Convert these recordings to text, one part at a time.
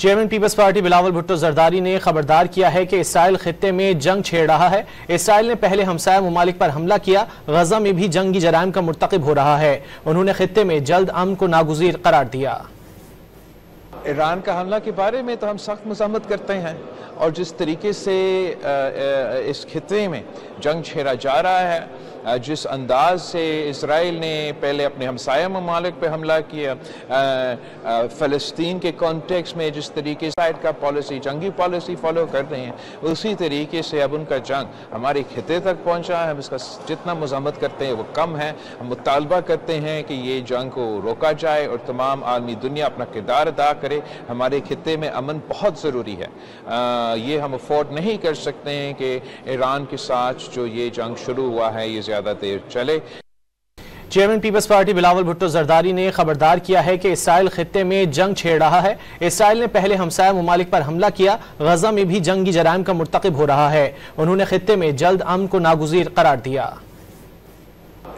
Chairman Peoples Party Bilawal Bhutto Zardari ने खबरदार किया है कि इसराइल खित्ते में जंग छेड़ रहा है। इसराइल ने पहले हमसाया ममालिक पर हमला किया, गजा में भी जंगी जराइम का मुर्तकिब हो रहा है। उन्होंने खित्ते में जल्द अमन को नागुज़ीर करार दिया। ईरान का हमला के बारे में तो हम सख्त मज़म्मत करते हैं और जिस तरीके से इस खित्ते में जंग छेड़ा जा रहा है, जिस अंदाज से इसराइल ने पहले अपने हमसाया ममालिक पे हमला किया, फ़लस्तीन के कॉन्टेक्स्ट में जिस तरीके से साइड का पॉलिसी जंगी पॉलिसी फॉलो कर रहे हैं, उसी तरीके से अब उनका जंग हमारे खित्ते तक पहुंचा है। हम इसका जितना मज़म्मत करते हैं वो कम है। हम मुतालबा करते हैं कि ये जंग को रोका जाए और तमाम आलमी दुनिया अपना किरदार अदा करे। हमारे खित्ते में अमन बहुत ज़रूरी है। ये हम अफोर्ड नहीं कर सकते हैं कि ईरान के साथ जो ये जंग शुरू हुआ है ये ज़्यादा देर चले। Chairman Peoples Party Bilawal Bhutto Zardari ने खबरदार किया है कि इसराइल खित्ते में जंग छेड़ रहा है। इसराइल ने पहले हमसाया ममालिक पर हमला किया, गजा में भी जंगी जराइम का मुर्तकिब हो रहा है। उन्होंने खित्ते में जल्द अमन को नागुज़ीर करार दिया।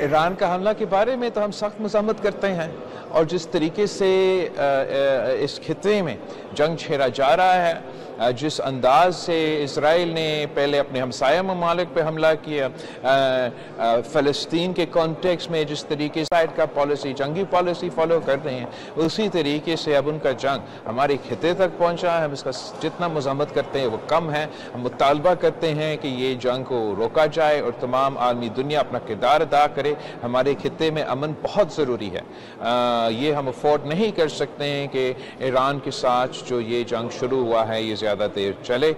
ईरान का हमला के बारे में तो हम सख्त मज़म्मत करते हैं और जिस तरीके से इस खित्ते में जंग छेड़ा जा रहा है, जिस अंदाज से इसराइल ने पहले अपने हमसाया ममालिक पे हमला किया, फ़लस्तीन के कॉन्टेक्स्ट में जिस तरीके से साइड का पॉलिसी जंगी पॉलिसी फॉलो कर रहे हैं, उसी तरीके से अब उनका जंग हमारे खित्ते तक पहुंचा है। हम इसका जितना मज़म्मत करते हैं वो कम है। हम मुतालबा करते हैं कि ये जंग को रोका जाए और तमाम आलमी दुनिया अपना किरदार अदा करे। हमारे खित्ते में अमन बहुत ज़रूरी है। ये हम अफोर्ड नहीं कर सकते हैं कि ईरान के साथ जो ये जंग शुरू हुआ है ये ज़्यादा देर चले।